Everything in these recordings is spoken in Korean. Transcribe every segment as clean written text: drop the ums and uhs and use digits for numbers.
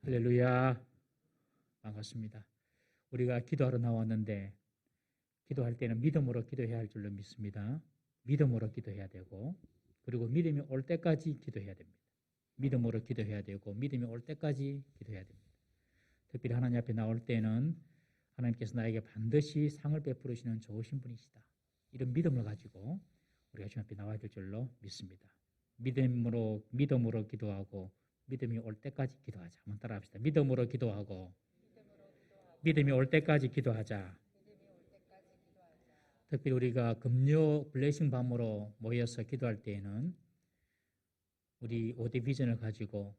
할렐루야. 반갑습니다. 우리가 기도하러 나왔는데 기도할 때는 믿음으로 기도해야 할 줄로 믿습니다. 믿음으로 기도해야 되고 그리고 믿음이 올 때까지 기도해야 됩니다. 믿음으로 기도해야 되고 믿음이 올 때까지 기도해야 됩니다. 특별히 하나님 앞에 나올 때는 하나님께서 나에게 반드시 상을 베풀으시는 좋으신 분이시다. 이런 믿음을 가지고 우리가 주님 앞에 나와야 될 줄로 믿습니다. 믿음으로 기도하고 믿음이 올 때까지 기도하자. 한번 따라합시다. 믿음으로 기도하고 믿음이 올 때까지 기도하자. 특별히 우리가 금요 블레싱 밤으로 모여서 기도할 때에는 우리 5대 비전을 가지고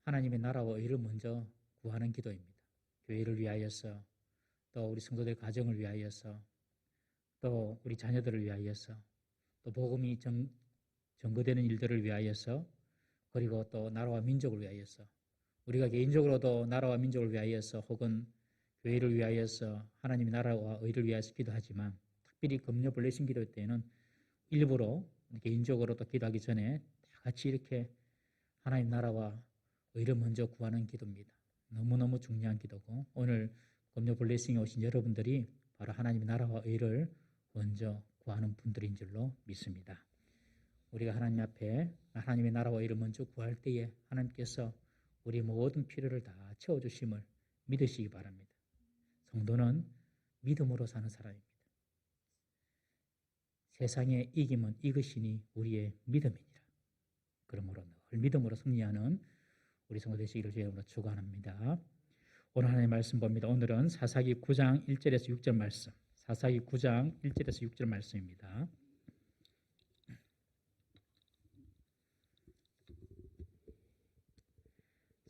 하나님의 나라와 의를 먼저 구하는 기도입니다. 교회를 위하여서, 또 우리 성도들 가정을 위하여서, 또 우리 자녀들을 위하여서, 또 복음이 전거되는 일들을 위하여서, 그리고 또 나라와 민족을 위하여서, 우리가 개인적으로도 나라와 민족을 위하여서 혹은 교회를 위하여서 하나님의 나라와 의를 위하여서 기도하지만 특별히 금요 블레싱 기도 때는 일부러 개인적으로도 기도하기 전에 다 같이 이렇게 하나님 나라와 의를 먼저 구하는 기도입니다. 너무너무 중요한 기도고 오늘 금요 블레싱에 오신 여러분들이 바로 하나님의 나라와 의를 먼저 구하는 분들인 줄로 믿습니다. 우리가 하나님 앞에 하나님의 나라와 의를 먼저 구할 때에 하나님께서 우리 모든 필요를 다 채워주심을 믿으시기 바랍니다. 성도는 믿음으로 사는 사람입니다. 세상의 이김은 이것이니 우리의 믿음이니라. 그러므로 늘 믿음으로 승리하는 우리 성도 되시기를 주의 이름으로 축원합니다. 오늘 하나님의 말씀 봅니다. 오늘은 사사기 9장 1절에서 6절 말씀. 사사기 9장 1절에서 6절 말씀입니다.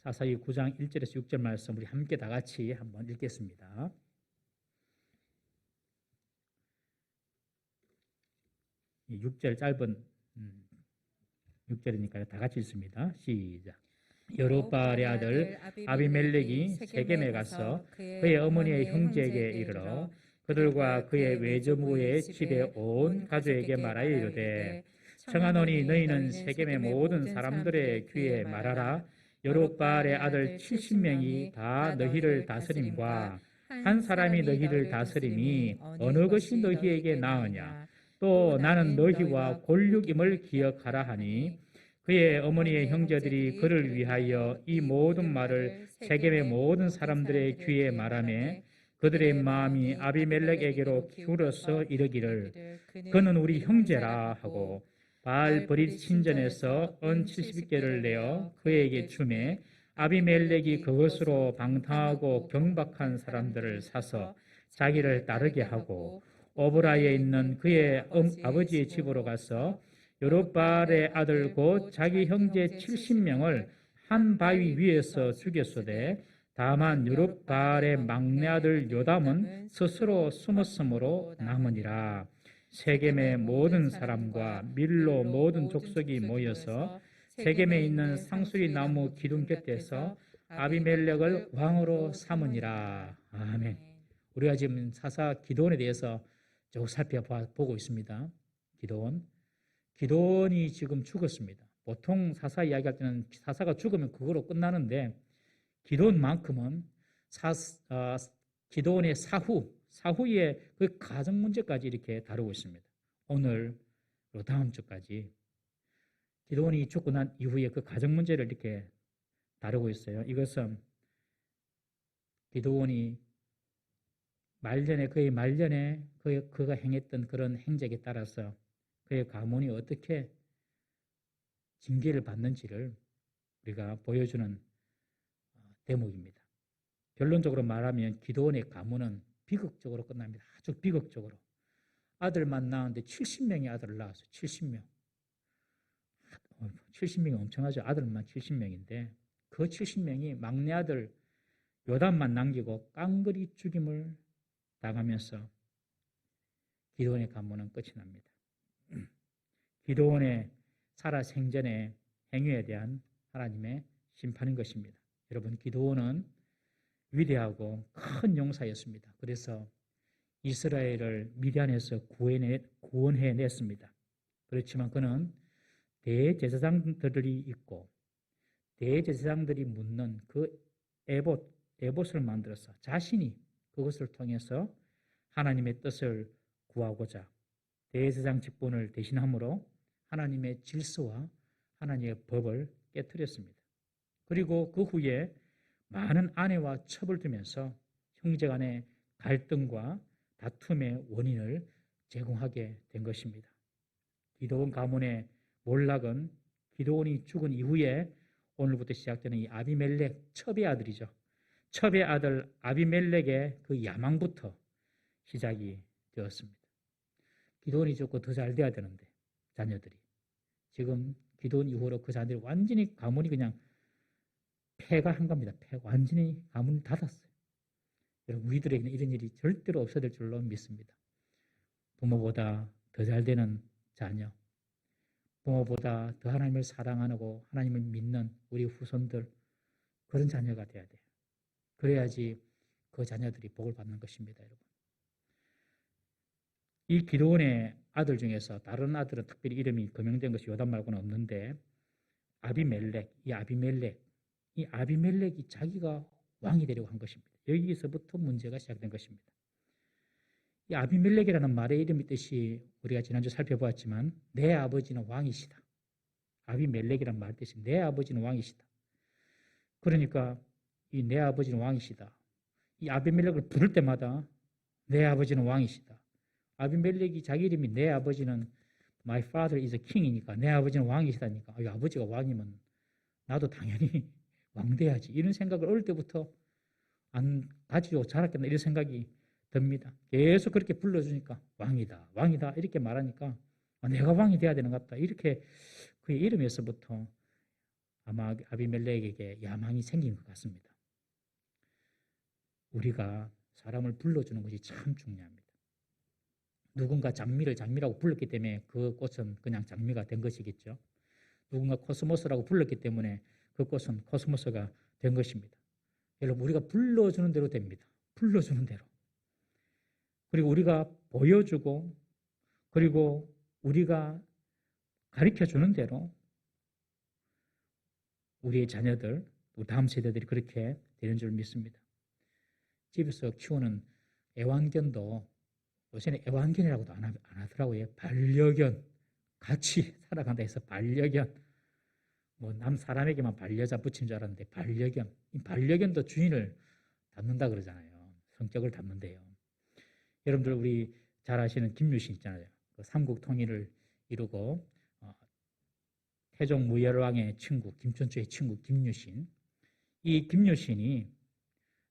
사사기 9장 1절에서 6절 말씀 우리 함께 다 같이 한번 읽겠습니다. 6절 짧은 6절이니까 다 같이 읽습니다. 시작. 여룹바알의 아들 아비멜렉이 세겜에 가서 그의 어머니의 형제에게 이르러 그들과 그의 외조부의 집에 온 가족에게 말하여 이르되 청하노니 너희는 세겜의 모든 사람들의 귀에 말하라. 여룹바알의 아들 70명이 다 너희를 다스림과 한 사람이 너희를 다스림이 어느 것이 너희에게 나으냐. 또 나는 너희와 골육임을 기억하라 하니 그의 어머니의 형제들이 그를 위하여 이 모든 말을 세겜의 모든 사람들의 귀에 말하며 그들의 마음이 아비멜렉에게로 기울어서 이르기를 그는 우리 형제라 하고 바알브릿 신전에서 은 70개를 내어 그에게 주매 아비멜렉이 그것으로 방탕하고 경박한 사람들을 사서 자기를 따르게 하고 오브라에 있는 그의 아버지의 집으로 가서 여룹바알의 아들 곧 자기 형제 70명을 한 바위 위에서 죽였으되 다만 여룹바알의 막내 아들 요담은 스스로 숨었으므로 남으니라. 세겜의 모든 사람과 밀로 모든 족속이 모여서 세겜에 있는 상수리 나무 기둥 곁에서 아비멜렉을 왕으로 삼으니라. 아멘. 우리가 지금 사사 기도원에 대해서 쭉 살펴보고 있습니다. 기도원이 지금 죽었습니다. 보통 사사 이야기할 때는 사사가 죽으면 그거로 끝나는데 기도원만큼은 기도원의 사후의 그 가정 문제까지 이렇게 다루고 있습니다. 오늘 다음 주까지 기도원이 죽고 난 이후에 그 가정 문제를 이렇게 다루고 있어요. 이것은 기도원이 그의 말년에 그가 행했던 그런 행적에 따라서 그의 가문이 어떻게 징계를 받는지를 우리가 보여주는 대목입니다. 결론적으로 말하면 기도원의 가문은 비극적으로 끝납니다. 아주 비극적으로. 아들만 낳았는데 70명의 아들을 낳았어요. 70명. 70명이 엄청나죠. 아들만 70명인데 그 70명이 막내 아들 요담만 남기고 깡그리 죽임을 당하면서 기도원의 가문은 끝이 납니다. 기도원의 살아생전의 행위에 대한 하나님의 심판인 것입니다. 여러분, 기도원은 위대하고 큰 용사였습니다. 그래서 이스라엘을 미디안에서 구원해냈습니다. 그렇지만 그는 대제사장들이 있고 대제사장들이 묻는 그 에봇을 만들어서 자신이 그것을 통해서 하나님의 뜻을 구하고자 대제사장 직분을 대신함으로 하나님의 질서와 하나님의 법을 깨뜨렸습니다. 그리고 그 후에 많은 아내와 첩을 두면서 형제 간의 갈등과 다툼의 원인을 제공하게 된 것입니다. 기드온 가문의 몰락은 기드온이 죽은 이후에 오늘부터 시작되는 이 아비멜렉 첩의 아들이죠. 첩의 아들 아비멜렉의 그 야망부터 시작이 되었습니다. 기드온이 죽고 더 잘 돼야 되는데 자녀들이 지금 기드온 이후로 그 자녀들이 완전히 가문이 그냥 폐가 한 겁니다. 완전히 가문이 닫았어요. 여러분 우리들에게는 이런 일이 절대로 없어야 될 줄로 믿습니다. 부모보다 더 잘 되는 자녀, 부모보다 더 하나님을 사랑하고 하나님을 믿는 우리 후손들, 그런 자녀가 돼야 돼요. 그래야지 그 자녀들이 복을 받는 것입니다. 여러분. 이 기드온의 아들 중에서 다른 아들은 특별히 이름이 거명된 것이 요담 말고는 없는데 이 아비멜렉이 자기가 왕이 되려고 한 것입니다. 여기서부터 문제가 시작된 것입니다. 이 아비멜렉이라는 말의 이름의 뜻이 우리가 지난주 살펴보았지만 내 아버지는 왕이시다. 아비멜렉이라는 말 뜻이 내 아버지는 왕이시다. 그러니까 이 내 아버지는 왕이시다. 이 아비멜렉을 부를 때마다 내 아버지는 왕이시다. 아비멜렉이 자기 이름이 내 아버지는 My father is a king이니까 내 아버지는 왕이시다니까 이 아버지가 왕이면 나도 당연히 왕 돼야지. 이런 생각을 어릴 때부터 안 가지고 자랐겠나 이런 생각이 듭니다. 계속 그렇게 불러주니까 왕이다, 왕이다 이렇게 말하니까 내가 왕이 돼야 되는 것 같다. 이렇게 그의 이름에서부터 아마 아비멜렉에게 야망이 생긴 것 같습니다. 우리가 사람을 불러주는 것이 참 중요합니다. 누군가 장미를 장미라고 불렀기 때문에 그 꽃은 그냥 장미가 된 것이겠죠. 누군가 코스모스라고 불렀기 때문에 그 꽃은 코스모스가 된 것입니다. 여러분 우리가 불러주는 대로 됩니다. 불러주는 대로. 그리고 우리가 보여주고 그리고 우리가 가르쳐주는 대로 우리의 자녀들, 또 다음 세대들이 그렇게 되는 줄 믿습니다. 집에서 키우는 애완견도 요새는 애완견이라고도 안 하더라고요. 반려견. 같이 살아간다 해서 반려견. 뭐 남 사람에게만 반려자 붙인 줄 알았는데 반려견. 이 반려견도 주인을 닮는다 그러잖아요. 성격을 닮는데요. 여러분들 우리 잘 아시는 김유신 있잖아요. 그 삼국 통일을 이루고 태종 무열왕의 친구, 김춘추의 친구 김유신. 이 김유신이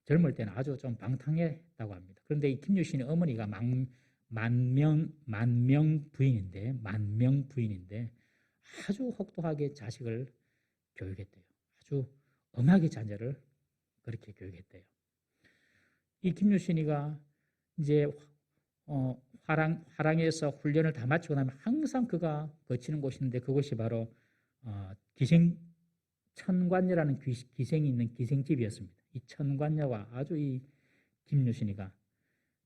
젊을 때는 아주 좀 방탕했다고 합니다. 그런데 이 김유신의 어머니가 만명 부인인데 아주 혹독하게 자식을 교육했대요. 아주 엄하게 자녀를 그렇게 교육했대요. 이 김유신이가 이제 화랑에서 훈련을 다 마치고 나면 항상 그가 거치는 곳이 있는데 그곳이 바로 천관녀라는 기생이 있는 기생집이었습니다. 이 천관녀와 아주 이 김유신이가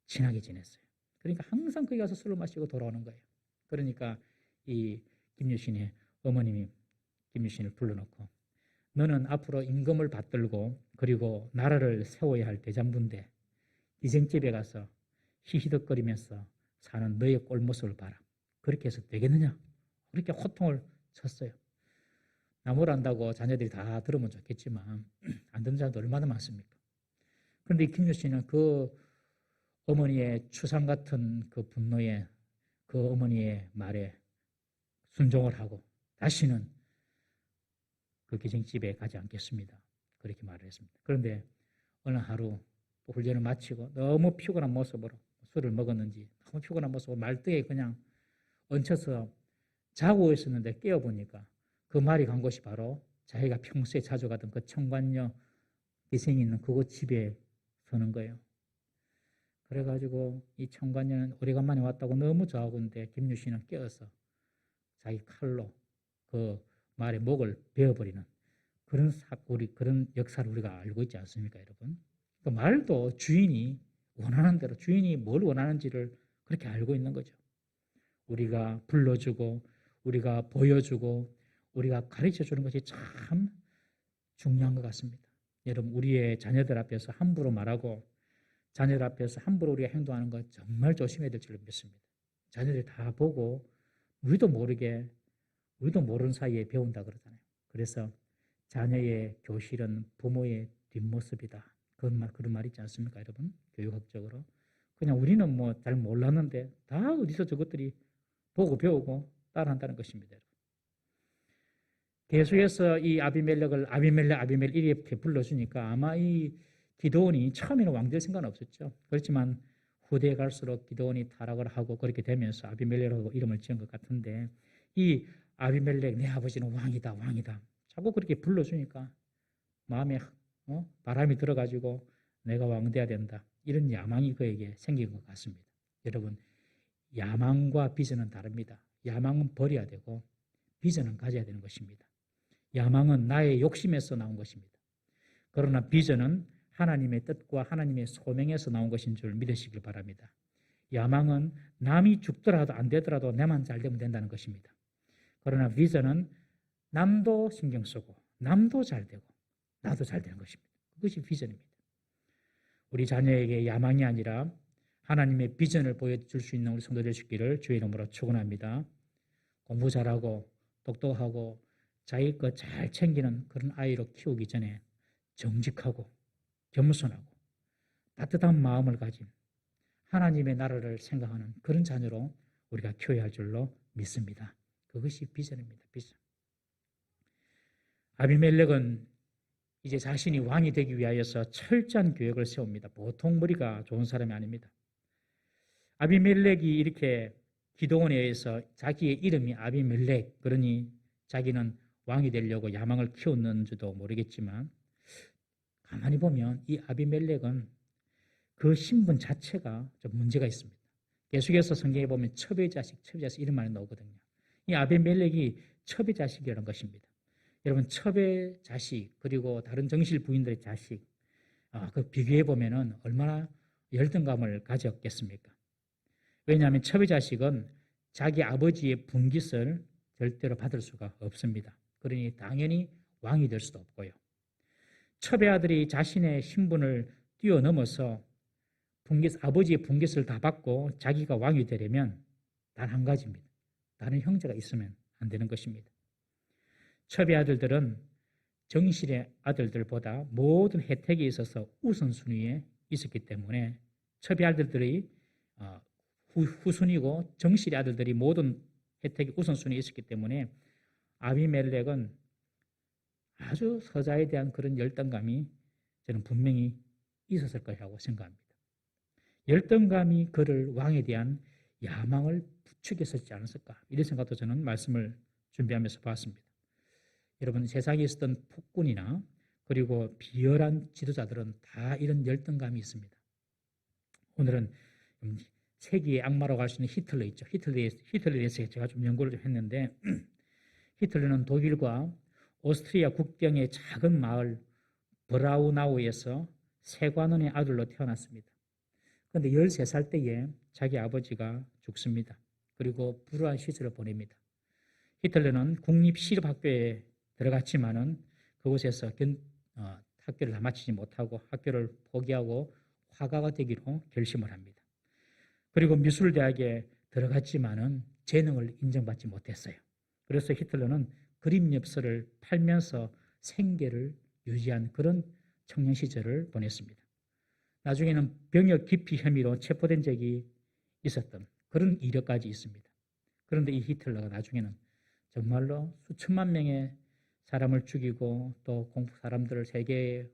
친하게 지냈어요. 그러니까 항상 거기 가서 술을 마시고 돌아오는 거예요. 그러니까 이 김유신의 어머님이 김유신을 불러놓고 너는 앞으로 임금을 받들고 그리고 나라를 세워야 할 대장부인데 기생집에 가서 히히덕거리면서 사는 너의 꼴모습을 봐라. 그렇게 해서 되겠느냐? 그렇게 호통을 쳤어요. 나무를 한다고 자녀들이 다 들으면 좋겠지만 안 듣는 사람도 얼마나 많습니까? 그런데 김유신은 그 어머니의 추상 같은 그 분노에 그 어머니의 말에 순종을 하고 다시는 그 기생집에 가지 않겠습니다. 그렇게 말을 했습니다. 그런데 어느 하루 훈련을 마치고 너무 피곤한 모습으로 술을 먹었는지 너무 피곤한 모습으로 말등에 그냥 얹혀서 자고 있었는데 깨어보니까 그 말이 간 곳이 바로 자기가 평소에 자주 가던 그 천관녀 기생이 있는 그곳 집에 서는 거예요. 그래가지고 이 천관녀는 오래간만에 왔다고 너무 좋아하고 있는데 김유신은 깨어서 자기 칼로 그 말의 목을 베어버리는 그런 역사를 우리가 알고 있지 않습니까, 여러분? 그 말도 주인이 원하는 대로 주인이 뭘 원하는지를 그렇게 알고 있는 거죠. 우리가 불러주고 우리가 보여주고 우리가 가르쳐주는 것이 참 중요한 것 같습니다. 여러분 우리의 자녀들 앞에서 함부로 말하고 자녀들 앞에서 함부로 우리가 행동하는 거 정말 조심해야 될 줄 믿습니다. 자녀들이 다 보고 우리도 모르는 사이에 배운다 그러잖아요. 그래서 자녀의 교실은 부모의 뒷모습이다. 그런 말 있지 않습니까, 여러분? 교육학적으로. 그냥 우리는 뭐 잘 몰랐는데 다 어디서 저것들이 보고 배우고 따라한다는 것입니다. 계속해서 이 아비멜렉 이렇게 불러주니까 아마 이 기드온이 처음에는 왕 될 생각은 없었죠. 그렇지만 후대에 갈수록 기드온이 타락을 하고 그렇게 되면서 아비멜렉이라고 이름을 지은 것 같은데 이 아비멜렉 내 아버지는 왕이다. 자꾸 그렇게 불러주니까 마음에 바람이 들어가지고 내가 왕 돼야 된다. 이런 야망이 그에게 생긴 것 같습니다. 여러분 야망과 비전은 다릅니다. 야망은 버려야 되고 비전은 가져야 되는 것입니다. 야망은 나의 욕심에서 나온 것입니다. 그러나 비전은 하나님의 뜻과 하나님의 소명에서 나온 것인 줄 믿으시길 바랍니다. 야망은 남이 죽더라도 안 되더라도 내만 잘 되면 된다는 것입니다. 그러나 비전은 남도 신경 쓰고 남도 잘 되고 나도 잘 되는 것입니다. 그것이 비전입니다. 우리 자녀에게 야망이 아니라 하나님의 비전을 보여줄 수 있는 우리 성도 되시기를 주의 이름으로 축원합니다. 공부 잘하고 똑똑하고 자기 것 잘 챙기는 그런 아이로 키우기 전에 정직하고 겸손하고 따뜻한 마음을 가진 하나님의 나라를 생각하는 그런 자녀로 우리가 키워야 할 줄로 믿습니다. 그것이 비전입니다. 비전. 아비멜렉은 이제 자신이 왕이 되기 위하여서 철저한 계획을 세웁니다. 보통 머리가 좋은 사람이 아닙니다. 아비멜렉이 이렇게 기드온에 의해서 자기의 이름이 아비멜렉, 그러니 자기는 왕이 되려고 야망을 키웠는지도 모르겠지만 가만히 보면 이 아비멜렉은 그 신분 자체가 좀 문제가 있습니다. 계속해서 성경에 보면 첩의 자식 이런 말이 나오거든요. 이 아비멜렉이 첩의 자식이라는 것입니다. 여러분 첩의 자식 그리고 다른 정실 부인들의 자식 그 비교해 보면은 얼마나 열등감을 가졌겠습니까? 왜냐하면 첩의 자식은 자기 아버지의 분깃을 절대로 받을 수가 없습니다. 그러니 당연히 왕이 될 수도 없고요. 첩의 아들이 자신의 신분을 뛰어넘어서 아버지의 분깃을 다 받고 자기가 왕이 되려면 단 한 가지입니다. 다른 형제가 있으면 안 되는 것입니다. 첩의 아들들은 정실의 아들들보다 모든 혜택에 있어서 우선순위에 있었기 때문에 첩의 아들들이 후순위고 정실의 아들들이 모든 혜택이 우선순위에 있었기 때문에 아비멜렉은 아주 서자에 대한 그런 열등감이 저는 분명히 있었을 거라고 생각합니다. 열등감이 그를 왕에 대한 야망을 부추겼었지 않았을까 이런 생각도 저는 말씀을 준비하면서 봤습니다. 여러분 세상에 있었던 폭군이나 그리고 비열한 지도자들은 다 이런 열등감이 있습니다. 오늘은 세계의 악마라고 할 수 있는 히틀러 있죠. 히틀러에 대해서 제가 좀 연구를 좀 했는데 히틀러는 독일과 오스트리아 국경의 작은 마을 브라우나우에서 세관원의 아들로 태어났습니다. 그런데 13살 때에 자기 아버지가 죽습니다. 그리고 불우한 시절을 보냅니다. 히틀러는 국립실업학교에 들어갔지만은 그곳에서 학교를 다 마치지 못하고 학교를 포기하고 화가가 되기로 결심을 합니다. 그리고 미술대학에 들어갔지만은 재능을 인정받지 못했어요. 그래서 히틀러는 그림 엽서를 팔면서 생계를 유지한 그런 청년 시절을 보냈습니다. 나중에는 병역 기피 혐의로 체포된 적이 있었던 그런 이력까지 있습니다. 그런데 이 히틀러가 나중에는 정말로 수천만 명의 사람을 죽이고 또 사람들을 세계의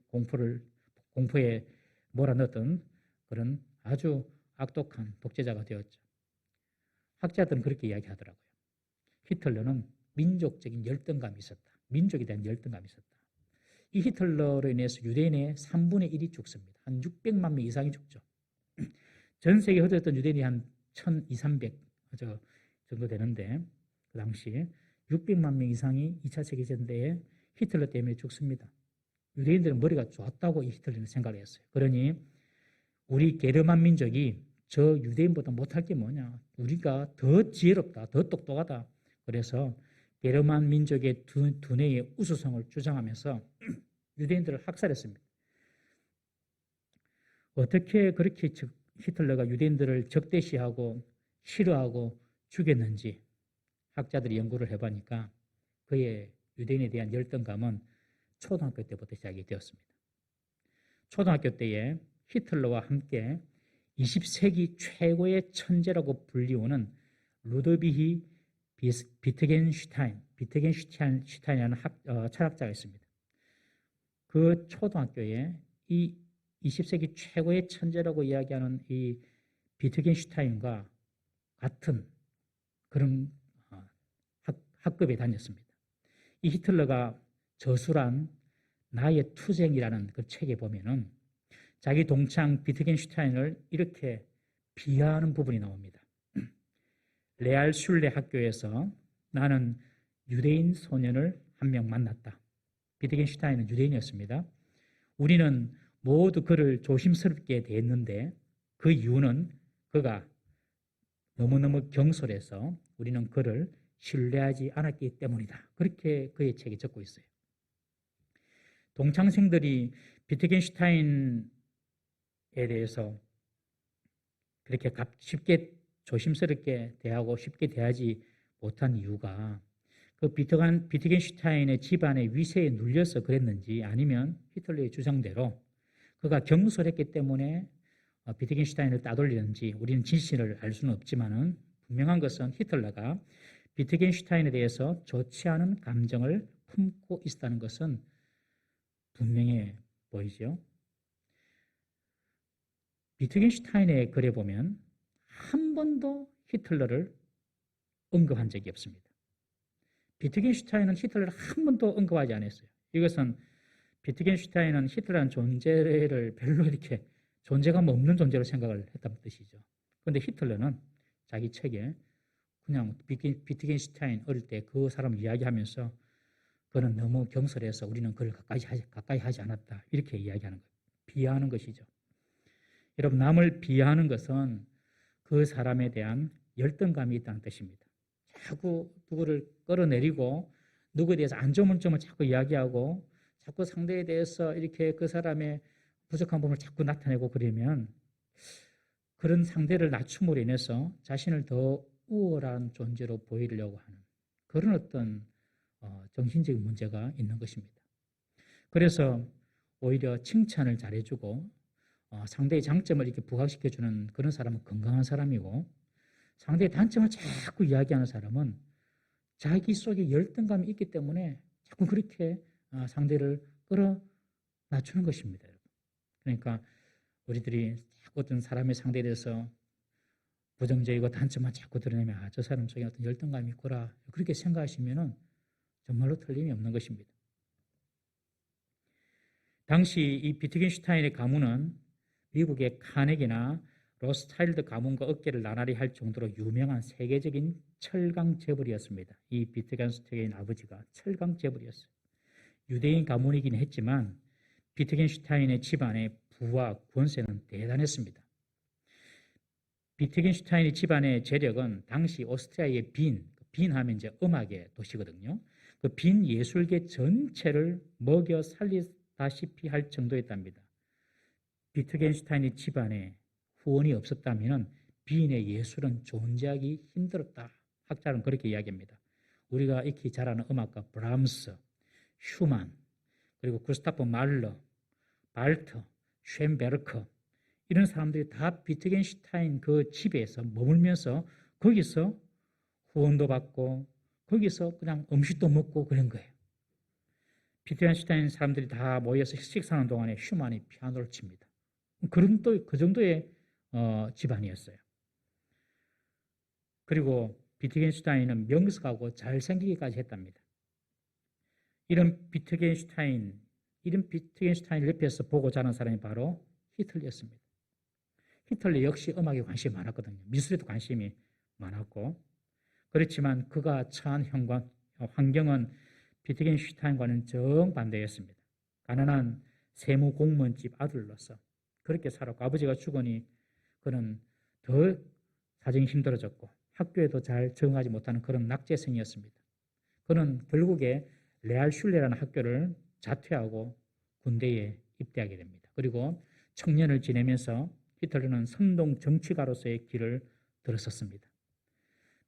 공포에 몰아넣었던 그런 아주 악독한 독재자가 되었죠. 학자들은 그렇게 이야기하더라고요. 히틀러는 민족적인 열등감이 있었다. 민족에 대한 열등감이 있었다. 이 히틀러로 인해서 유대인의 3분의 1이 죽습니다. 한 600만 명 이상이 죽죠. 전 세계에 흩어졌던 유대인이 한 1200, 300 정도 되는데 그 당시 600만 명 이상이 2차 세계대전 때에 히틀러 때문에 죽습니다. 유대인들은 머리가 좋았다고 이 히틀러는 생각을 했어요. 그러니 우리 게르만 민족이 저 유대인보다 못할 게 뭐냐. 우리가 더 지혜롭다. 더 똑똑하다. 그래서 게르만 민족의 두뇌의 우수성을 주장하면서 유대인들을 학살했습니다. 어떻게 그렇게 히틀러가 유대인들을 적대시하고 싫어하고 죽였는지 학자들이 연구를 해보니까 그의 유대인에 대한 열등감은 초등학교 때부터 시작이 되었습니다. 초등학교 때에 히틀러와 함께 20세기 최고의 천재라고 불리우는 루도비히 비트겐슈타인이라는 철학자가 있습니다. 그 초등학교에 이 20세기 최고의 천재라고 이야기하는 이 비트겐슈타인과 같은 그런 학급에 다녔습니다. 이 히틀러가 저술한 나의 투쟁이라는 그 책에 보면은 자기 동창 비트겐슈타인을 이렇게 비하하는 부분이 나옵니다. 레알 슐레 학교에서 나는 유대인 소년을 한 명 만났다. 비트겐슈타인은 유대인이었습니다. 우리는 모두 그를 조심스럽게 대했는데 그 이유는 그가 너무너무 경솔해서 우리는 그를 신뢰하지 않았기 때문이다. 그렇게 그의 책에 적고 있어요. 동창생들이 비트겐슈타인에 대해서 그렇게 쉽게 조심스럽게 대하고 쉽게 대하지 못한 이유가 그 비트겐슈타인의 집안의 위세에 눌려서 그랬는지 아니면 히틀러의 주장대로 그가 경솔했기 때문에 비트겐슈타인을 따돌리는지 우리는 진실을 알 수는 없지만은 분명한 것은 히틀러가 비트겐슈타인에 대해서 좋지 않은 감정을 품고 있었다는 것은 분명해 보이죠. 비트겐슈타인의 글에 보면 한 번도 히틀러를 언급한 적이 없습니다. 비트겐슈타인은 히틀러를 한 번도 언급하지 않았어요. 이것은 비트겐슈타인은 히틀러라는 존재를 별로 이렇게 존재감 없는 존재로 생각을 했다는 뜻이죠. 그런데 히틀러는 자기 책에 그냥 비트겐슈타인 어릴 때 그 사람 이야기하면서 그는 너무 경솔해서 우리는 그를 가까이 하지 않았다. 이렇게 이야기하는 거예요. 비하하는 것이죠. 여러분, 남을 비하하는 것은 그 사람에 대한 열등감이 있다는 뜻입니다. 자꾸 누구를 끌어내리고 누구에 대해서 안 좋은 점을 자꾸 이야기하고 자꾸 상대에 대해서 이렇게 그 사람의 부족한 부분을 자꾸 나타내고 그러면 그런 상대를 낮춤으로 인해서 자신을 더 우월한 존재로 보이려고 하는 그런 어떤 정신적인 문제가 있는 것입니다. 그래서 오히려 칭찬을 잘해주고 상대의 장점을 이렇게 부각시켜주는 그런 사람은 건강한 사람이고 상대의 단점을 자꾸 이야기하는 사람은 자기 속에 열등감이 있기 때문에 자꾸 그렇게 상대를 끌어 낮추는 것입니다. 그러니까 우리들이 자꾸 어떤 사람의 상대에 대해서 부정적이고 단점만 자꾸 드러내면 저 사람 속에 어떤 열등감이 있구나 그렇게 생각하시면 정말로 틀림이 없는 것입니다. 당시 이 비트겐슈타인의 가문은 미국의 카네기나 로스차일드 가문과 어깨를 나란히 할 정도로 유명한 세계적인 철강 재벌이었습니다. 이 비트겐슈타인 아버지가 철강 재벌이었어요. 유대인 가문이긴 했지만 비트겐슈타인의 집안의 부와 권세는 대단했습니다. 비트겐슈타인의 집안의 재력은 당시 오스트리아의 빈 하면 이제 음악의 도시거든요. 그 빈 예술계 전체를 먹여 살리다시피 할 정도였답니다. 비트겐슈타인의 집안에 후원이 없었다면 빈의 예술은 존재하기 힘들었다. 학자는 그렇게 이야기합니다. 우리가 익히 잘 아는 음악가 브람스, 슈만, 그리고 구스타프 말러, 발터, 쉔베르크 이런 사람들이 다 비트겐슈타인 그 집에서 머물면서 거기서 후원도 받고 거기서 그냥 음식도 먹고 그런 거예요. 비트겐슈타인 사람들이 다 모여서 식사하는 동안에 슈만이 피아노를 칩니다. 그 정도의 집안이었어요. 그리고 비트겐슈타인은 명석하고 잘생기기까지 했답니다. 이런 비트겐슈타인 옆에서 보고 자란 사람이 바로 히틀러였습니다. 히틀러 역시 음악에 관심이 많았거든요. 미술에도 관심이 많았고 그렇지만 그가 처한 환경은 비트겐슈타인과는 정반대였습니다. 가난한 세무 공무원집 아들로서 그렇게 살았고 아버지가 죽으니 그는 더 사정이 힘들어졌고 학교에도 잘 적응하지 못하는 그런 낙제생이었습니다. 그는 결국에 레알 슐레라는 학교를 자퇴하고 군대에 입대하게 됩니다. 그리고 청년을 지내면서 히틀러는 선동 정치가로서의 길을 들었었습니다.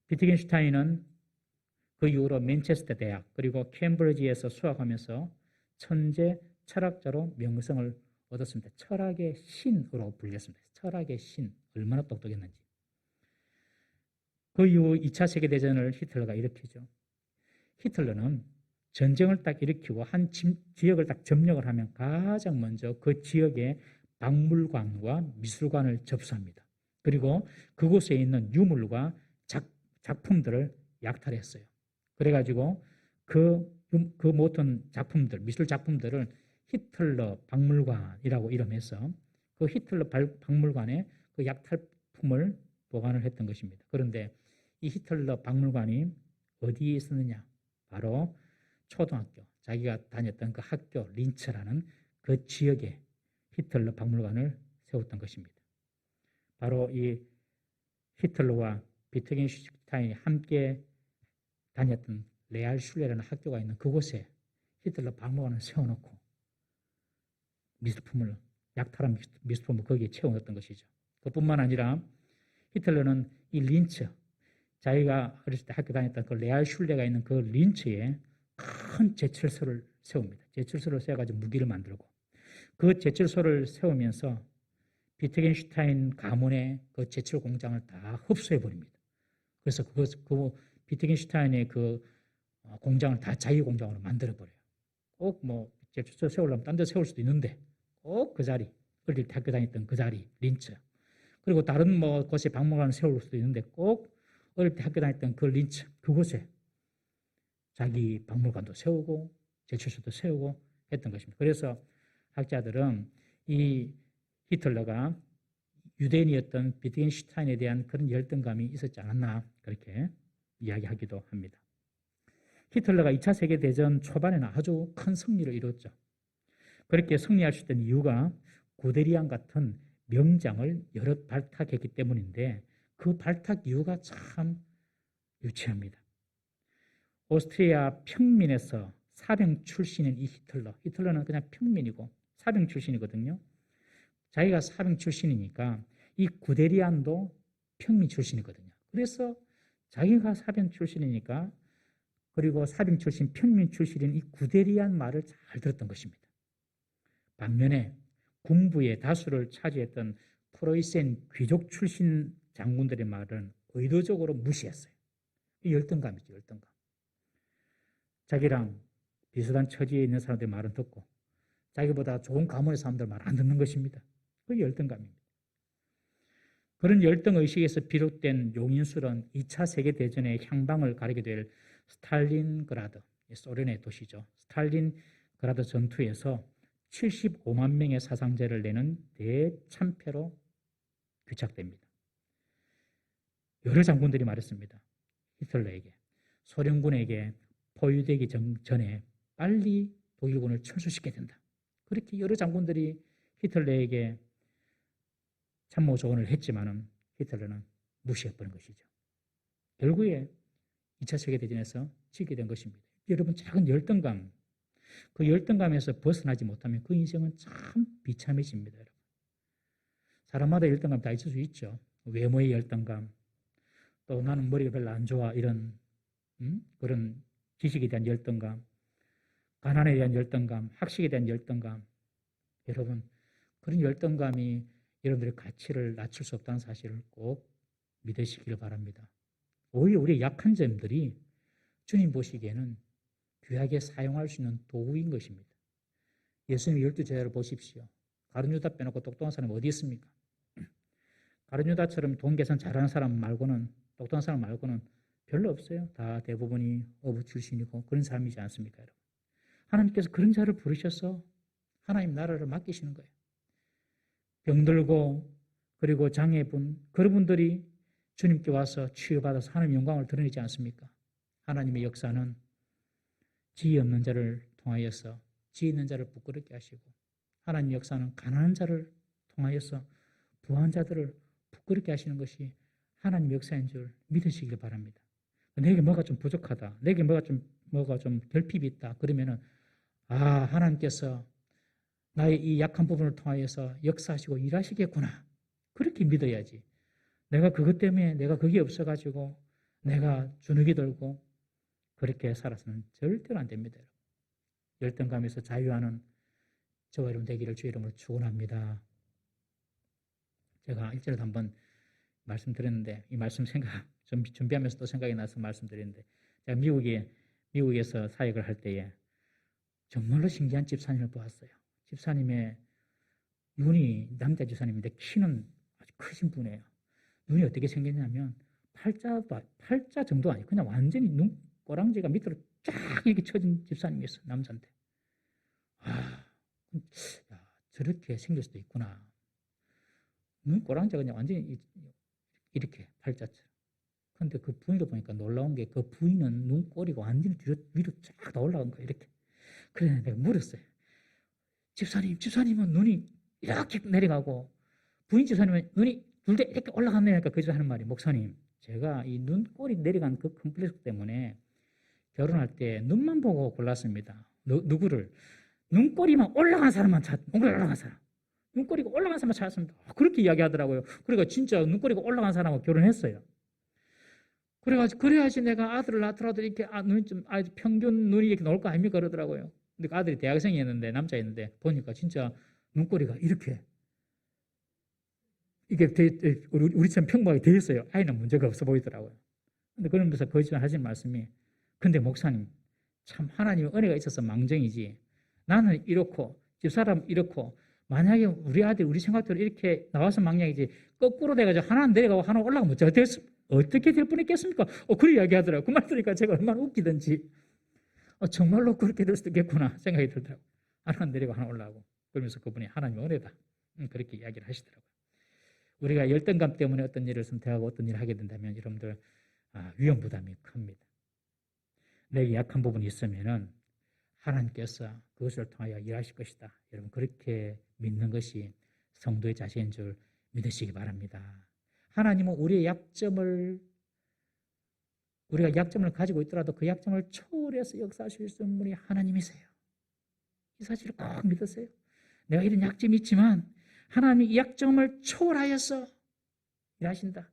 비트겐슈타인은 그 이후로 맨체스터 대학 그리고 캠브리지에서 수학하면서 천재 철학자로 명성을 얻었습니다. 철학의 신으로 불렸습니다. 철학의 신, 얼마나 똑똑했는지. 그 이후 2차 세계대전을 히틀러가 일으키죠. 히틀러는 전쟁을 딱 일으키고 한 지역을 딱 점령을 하면 가장 먼저 그 지역의 박물관과 미술관을 접수합니다. 그리고 그곳에 있는 유물과 작품들을 약탈했어요. 그래가지고 그 모든 작품들, 미술 작품들을 히틀러 박물관이라고 이름해서 그 히틀러 박물관에 그 약탈품을 보관을 했던 것입니다. 그런데 이 히틀러 박물관이 어디에 있었느냐? 바로 초등학교, 자기가 다녔던 그 학교 린츠라는 그 지역에 히틀러 박물관을 세웠던 것입니다. 바로 이 히틀러와 비트겐슈타인이 함께 다녔던 레알슐레라는 학교가 있는 그곳에 히틀러 박물관을 세워놓고 미술품을, 약탈한 미술품을 거기에 채워넣었던 것이죠. 그뿐만 아니라 히틀러는 이 린츠, 자기가 어렸을 때 학교 다녔던 그 레알슐레가 있는 그 린츠에 큰 제철소를 세웁니다. 제철소를 세워가지고 무기를 만들고 그 제철소를 세우면서 비트겐슈타인 가문의 그 제철 공장을 다 흡수해 버립니다. 그래서 그 비트겐슈타인의 그 공장을 다 자기 공장으로 만들어 버려요. 꼭 뭐 제철소 세우려면 딴 데 세울 수도 있는데 꼭 그 자리, 어릴 때 학교 다녔던 그 자리, 린츠. 그리고 다른 뭐 곳에 박물관을 세울 수도 있는데 꼭 어릴 때 학교 다녔던 그 린츠, 그곳에 자기 박물관도 세우고 제철소도 세우고 했던 것입니다. 그래서 학자들은 이 히틀러가 유대인이었던 비트겐슈타인에 대한 그런 열등감이 있었지 않았나 그렇게 이야기하기도 합니다. 히틀러가 2차 세계대전 초반에는 아주 큰 승리를 이뤘죠. 그렇게 승리할 수 있던 이유가 구데리안 같은 명장을 여러 발탁했기 때문인데 그 발탁 이유가 참 유치합니다. 오스트리아 평민에서 사병 출신인 이 히틀러는 그냥 평민이고 사병 출신이거든요. 자기가 사병 출신이니까 이 구데리안도 평민 출신이거든요. 그래서 자기가 사병 출신이니까 그리고 사병 출신, 평민 출신인 이 구데리안 말을 잘 들었던 것입니다. 반면에 군부의 다수를 차지했던 프로이센 귀족 출신 장군들의 말은 의도적으로 무시했어요. 이 열등감이죠, 열등감. 자기랑 비슷한 처지에 있는 사람들의 말은 듣고 자기보다 좋은 가문의 사람들 말 안 듣는 것입니다. 그게 열등감입니다. 그런 열등의식에서 비롯된 용인술은 2차 세계대전의 향방을 가리게 될 스탈린그라드, 소련의 도시죠. 스탈린그라드 전투에서 75만 명의 사상자를 내는 대참패로 귀착됩니다. 여러 장군들이 말했습니다. 히틀러에게, 소련군에게 포위되기 전에 빨리 독일군을 철수시켜야 된다. 그렇게 여러 장군들이 히틀러에게 참모 조언을 했지만은 히틀러는 무시해버린 것이죠. 결국에 2차 세계대전에서 지게 된 것입니다. 여러분, 작은 열등감, 그 열등감에서 벗어나지 못하면 그 인생은 참 비참해집니다. 여러분. 사람마다 열등감 다 있을 수 있죠. 외모의 열등감, 또 나는 머리가 별로 안 좋아, 이런 그런 지식에 대한 열등감, 가난에 대한 열등감, 학식에 대한 열등감. 여러분, 그런 열등감이 여러분들의 가치를 낮출 수 없다는 사실을 꼭 믿으시기를 바랍니다. 오히려 우리의 약한 점들이 주님 보시기에는 귀하게 사용할 수 있는 도구인 것입니다. 예수님의 12제자를 보십시오. 가룟 유다 빼놓고 똑똑한 사람이 어디 있습니까? 가룟 유다처럼 돈 계산 잘하는 사람 말고는, 똑똑한 사람 말고는 별로 없어요. 다 대부분이 어부 출신이고 그런 사람이지 않습니까, 여러분? 하나님께서 그런 자를 부르셔서 하나님 나라를 맡기시는 거예요. 병들고 그리고 장애분, 그런 분들이 주님께 와서 치유받아서 하나님의 영광을 드러내지 않습니까? 하나님의 역사는 지혜 없는 자를 통하여서 지혜 있는 자를 부끄럽게 하시고, 하나님의 역사는 가난한 자를 통하여서 부한 자들을 부끄럽게 하시는 것이 하나님의 역사인 줄 믿으시길 바랍니다. 내게 뭐가 좀 부족하다, 내게 뭐가 좀 결핍이 있다 그러면은 하나님께서 나의 이 약한 부분을 통하여서 역사하시고 일하시겠구나. 그렇게 믿어야지. 내가 그것 때문에 내가 그게 없어가지고 내가 주눅이 들고 그렇게 살아서는 절대로 안 됩니다. 열등감에서 자유하는 저와 여러분 되기를 주의 이름으로 축원합니다. 제가 일전에도 한번 말씀드렸는데 이 말씀 준비하면서 또 생각이 나서 말씀드렸는데 제가 미국에서 사역을 할 때에 정말로 신기한 집사님을 보았어요. 집사님의 눈이 남자 집사님인데 키는 아주 크신 분이에요. 눈이 어떻게 생겼냐면 팔자 정도 아니고 그냥 완전히 눈꼬랑지가 밑으로 쫙 이렇게 쳐진 집사님이었어요. 남자인데. 야, 저렇게 생길 수도 있구나. 눈꼬랑지가 그냥 완전히 이렇게 팔자처럼. 그런데 그 부인을 보니까 놀라운 게 그 부인은 눈꼬리가 완전히 위로 쫙 다 올라간 거예요. 이렇게. 그래서 내가 물었어요. 집사님은 눈이 이렇게 내려가고 부인 집사님은 눈이 둘 다 이렇게 올라갔네요. 그러니까 그저 하는 말이 목사님 제가 이 눈꼬리 내려간 그 컴플렉스 때문에 결혼할 때 눈만 보고 골랐습니다. 누구를? 눈꼬리만 올라간 사람만 올라간 사람. 눈꼬리가 올라간 사람만 찾았습니다. 그렇게 이야기하더라고요. 그러니까 진짜 눈꼬리가 올라간 사람하고 결혼했어요. 그래야지 내가 아들을 낳더라도 이렇게 눈이 좀 평균 눈이 이렇게 나올 거 아닙니까? 그러더라고요. 근데 그 아들이 대학생이었는데 남자였는데 보니까 진짜 눈꼬리가 이렇게 이게 우리처럼 평범하게 돼 있어요. 아이는 문제가 없어 보이더라고요. 근데 그러면서 거짓말 하신 말씀이 근데 목사님 참 하나님의 은혜가 있어서 망정이지 나는 이렇고 집사람 이렇고 만약에 우리 아들 우리 생각대로 이렇게 나와서 망정이지 거꾸로 돼가지고 하나 내려가고 하나 올라가면 어떻게 될 뻔했겠습니까? 그런 이야기 하더라고요. 그 말 들으니까 제가 얼마나 웃기든지 정말로 그렇게 될 수도 있겠구나 생각이 들더라고요. 하나 내리고 하나 올라가고 그러면서 그분이 하나님의 은혜다 그렇게 이야기를 하시더라고요. 우리가 열등감 때문에 어떤 일을 선택하고 어떤 일을 하게 된다면 여러분들 위험 부담이 큽니다. 내게 약한 부분이 있으면은 하나님께서 그것을 통하여 일하실 것이다. 여러분 그렇게 믿는 것이 성도의 자세인 줄 믿으시기 바랍니다. 하나님은 우리가 약점을 가지고 있더라도 그 약점을 초월해서 역사하실 수 있는 분이 하나님이세요. 이 사실을 꼭 믿으세요. 내가 이런 약점이 있지만 하나님이 이 약점을 초월하여서 일하신다.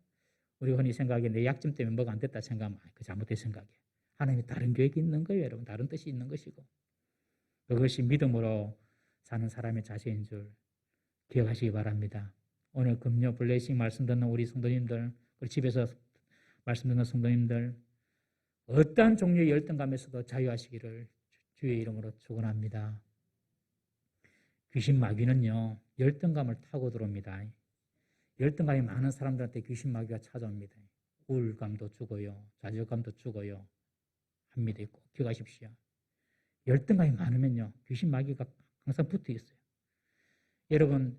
우리가 흔히 생각하기에 내 약점 때문에 뭐가 안 됐다 생각하면 그 잘못된 생각이에요. 하나님이 다른 계획이 있는 거예요. 여러분 다른 뜻이 있는 것이고 그것이 믿음으로 사는 사람의 자세인 줄 기억하시기 바랍니다. 오늘 금요 블레싱 말씀 듣는 우리 성도님들 그리고 집에서 말씀 듣는 성도님들 어떠한 종류의 열등감에서도 자유하시기를 주의 이름으로 축원합니다. 귀신 마귀는요 열등감을 타고 들어옵니다. 열등감이 많은 사람들한테 귀신 마귀가 찾아옵니다. 우울감도 주고요 좌절감도 주고요 합니다. 꼭 기억하십시오. 열등감이 많으면요 귀신 마귀가 항상 붙어 있어요. 여러분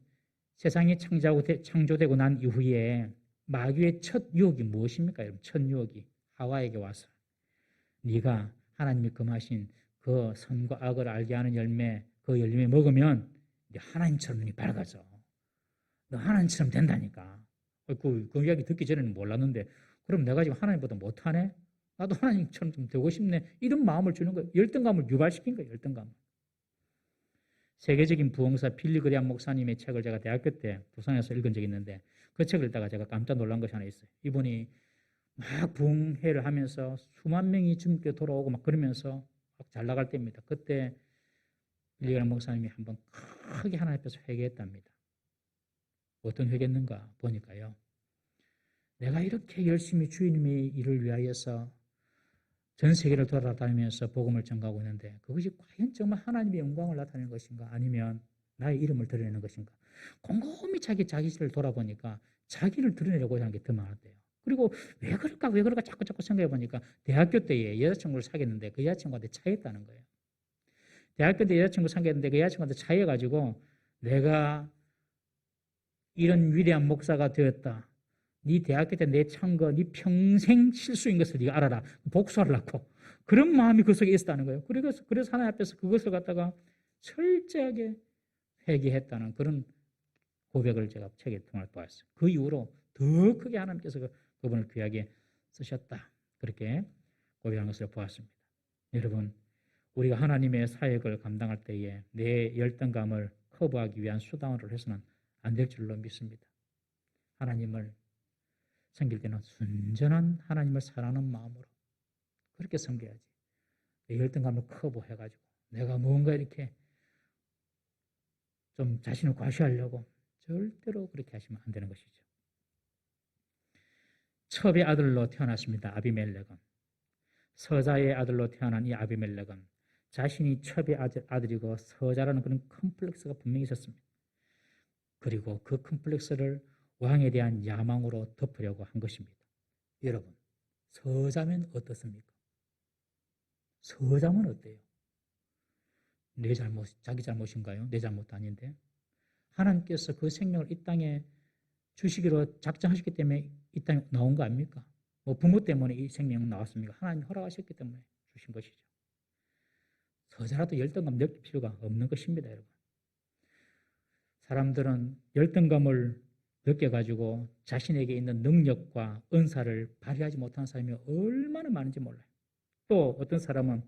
세상이 창조되고 난 이후에 마귀의 첫 유혹이 무엇입니까? 여러분 첫 유혹이 하와에게 와서 네가 하나님이 금하신 그 선과 악을 알게 하는 열매 그 열매 먹으면 네 하나님처럼 눈이 밝아져. 너 하나님처럼 된다니까. 그 이야기 듣기 전에는 몰랐는데 그럼 내가 지금 하나님보다 못하네? 나도 하나님처럼 좀 되고 싶네. 이런 마음을 주는 거예요. 열등감을 유발시킨 거예요. 열등감. 세계적인 부흥사 빌리 그레이엄 목사님의 책을 제가 대학교 때 부산에서 읽은 적이 있는데 그 책을 읽다가 제가 깜짝 놀란 것이 하나 있어요. 이분이 막 부흥회를 하면서 수만 명이 주님께 돌아오고 막 그러면서 막 잘 나갈 때입니다. 그때 빌리 그레이엄 목사님이 한번 크게 하나님 앞에서 회개했답니다. 어떤 회개했는가 보니까요. 내가 이렇게 열심히 주님의 일을 위하여서 전 세계를 돌아다니면서 복음을 전가하고 있는데 그것이 과연 정말 하나님의 영광을 나타내는 것인가 아니면 나의 이름을 드러내는 것인가 곰곰이 자기 자신을 돌아보니까 자기를 드러내려고 하는 게 더 많았대요. 그리고 왜 그럴까 자꾸 생각해 보니까 대학교 때에 여자친구를 사귀었는데 그 여자친구한테 차였다는 거예요. 대학교 때 여자친구 사귀었는데 그 여자친구한테 차여가지고 내가 이런 위대한 목사가 되었다. 네 대학교 때 내 찬 거, 네 평생 실수인 것을 네가 알아라. 복수하려고. 그런 마음이 그 속에 있었다는 거예요. 그래서 하나님 앞에서 그것을 갖다가 철저하게 회개했다는 그런 고백을 제가 책에 통해 보았어요. 그 이후로 더 크게 하나님께서 그분을 귀하게 쓰셨다. 그렇게 고백한 것을 보았습니다. 여러분, 우리가 하나님의 사역을 감당할 때에 내 열등감을 커버하기 위한 수단으로 해서는 안 될 줄로 믿습니다. 하나님을 섬길 때는 순전한 하나님을 사랑하는 마음으로 그렇게 섬겨야지. 열등감을 커버해가지고 내가 뭔가 이렇게 좀 자신을 과시하려고 절대로 그렇게 하시면 안 되는 것이죠. 첩의 아들로 태어났습니다. 아비멜렉은. 서자의 아들로 태어난 이 아비멜렉은 자신이 첩의 아들이고 서자라는 그런 컴플렉스가 분명히 있었습니다. 그리고 그 컴플렉스를 왕에 대한 야망으로 덮으려고 한 것입니다. 여러분, 서자면 어떻습니까? 서자면 어때요? 내 잘못, 자기 잘못인가요? 내 잘못도 아닌데. 하나님께서 그 생명을 이 땅에 주시기로 작정하셨기 때문에 이 땅에 나온 거 아닙니까? 뭐 부모 때문에 이 생명은 나왔습니까? 하나님 허락하셨기 때문에 주신 것이죠. 서자라도 열등감 느낄 필요가 없는 것입니다, 여러분. 사람들은 열등감을 느껴가지고 자신에게 있는 능력과 은사를 발휘하지 못하는 사람이 얼마나 많은지 몰라요. 또 어떤 사람은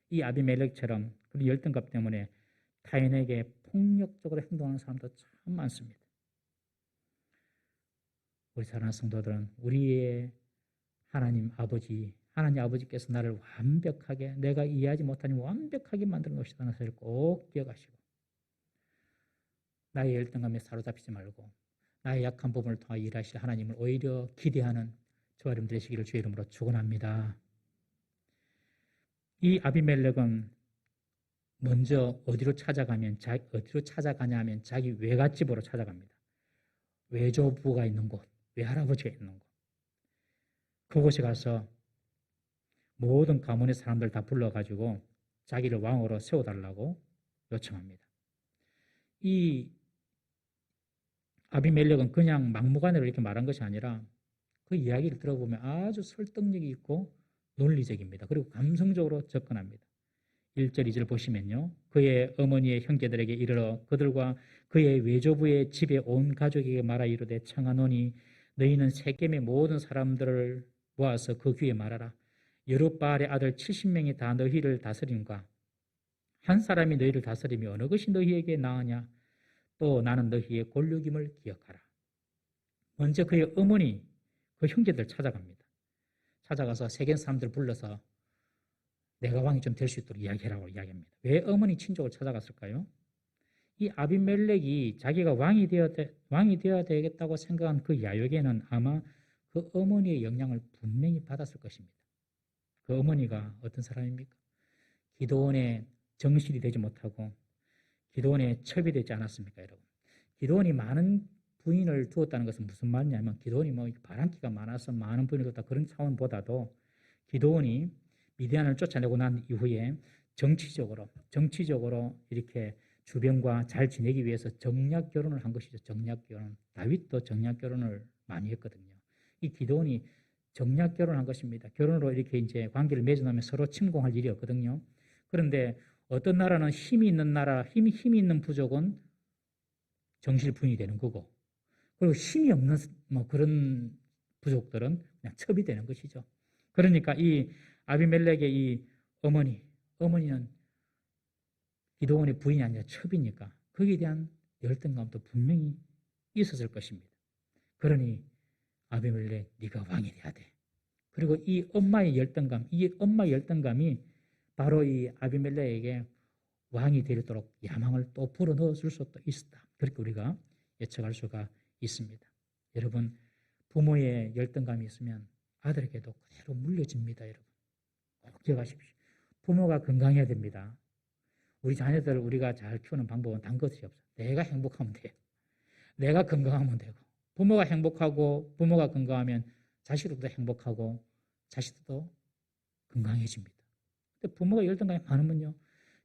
이 아비멜렉처럼 그런 열등감 때문에 타인에게 폭력적으로 행동하는 사람도 참 많습니다. 우리 사랑하는 성도들은 우리의 하나님 아버지께서 나를 완벽하게 내가 이해하지 못하니 완벽하게 만들어 놓으시다는 사실을 꼭 기억하시고 나의 열등감에 사로잡히지 말고 나의 약한 부분을 통해 일하실 하나님을 오히려 기대하는 저와 여러분 되시기를 주의 이름으로 축원합니다. 이 아비멜렉은 먼저 어디로 찾아가냐 하면 자기 외갓집으로 찾아갑니다. 외조부가 있는 곳, 외할아버지가 있는 곳. 그곳에 가서 모든 가문의 사람들 다 불러가지고 자기를 왕으로 세워달라고 요청합니다. 이 아비멜렉은 그냥 막무가내로 이렇게 말한 것이 아니라 그 이야기를 들어보면 아주 설득력이 있고 논리적입니다. 그리고 감성적으로 접근합니다. 1절, 2절 보시면요. 그의 어머니의 형제들에게 이르러 그들과 그의 외조부의 집에 온 가족에게 말하 이르되 청하노니 너희는 세겜의 모든 사람들을 모아서 그 귀에 말하라. 여룻바알의 아들 70명이 다 너희를 다스림과 한 사람이 너희를 다스림이 어느 것이 너희에게 나으냐? 또 나는 너희의 권력임을 기억하라. 먼저 그의 어머니, 그 형제들 찾아갑니다. 찾아가서 세겜 사람들을 불러서 내가 왕이 좀 될 수 있도록 이야기하라고 이야기합니다. 왜 어머니 친족을 찾아갔을까요? 이 아비멜렉이 자기가 왕이 되어야 되겠다고 생각한 그 야욕에는 아마 그 어머니의 영향을 분명히 받았을 것입니다. 그 어머니가 어떤 사람입니까? 기드온의 정실이 되지 못하고 기드온의 첩이 되지 않았습니까, 여러분? 기드온이 많은 부인을 두었다는 것은 무슨 말이냐면 기드온이 뭐 바람기가 많아서 많은 부인을 두었다 그런 차원보다도 기드온이 미디안을 쫓아내고 난 이후에 정치적으로 이렇게 주변과 잘 지내기 위해서 정략 결혼을 한 것이죠. 정략 결혼. 다윗도 정략 결혼을 많이 했거든요. 이 기드온이 정략 결혼한 것입니다. 결혼으로 이렇게 이제 관계를 맺어놓으면 서로 침공할 일이 없거든요. 그런데 어떤 나라는 힘이 있는 부족은 정실 부인이 되는 거고, 그리고 힘이 없는 뭐 그런 부족들은 그냥 첩이 되는 것이죠. 그러니까 이 아비멜렉의 이 어머니는 기드온의 부인이 아니라 첩이니까 거기에 대한 열등감도 분명히 있었을 것입니다. 그러니 아비멜렉, 네가 왕이 돼야 돼. 그리고 이 엄마의 열등감이 바로 이 아비멜렉에게 왕이 되도록 야망을 또 불어넣어줄 수도 있었다. 그렇게 우리가 예측할 수가 있습니다. 여러분, 부모의 열등감이 있으면 아들에게도 그대로 물려집니다. 여러분, 꼭 기억하십시오. 부모가 건강해야 됩니다. 우리 자녀들을 우리가 잘 키우는 방법은 단 것이 없어요. 내가 행복하면 돼요. 내가 건강하면 되고, 부모가 행복하고 부모가 건강하면 자식들도 행복하고 자식들도 건강해집니다. 근데 부모가 열등감이 많으면요,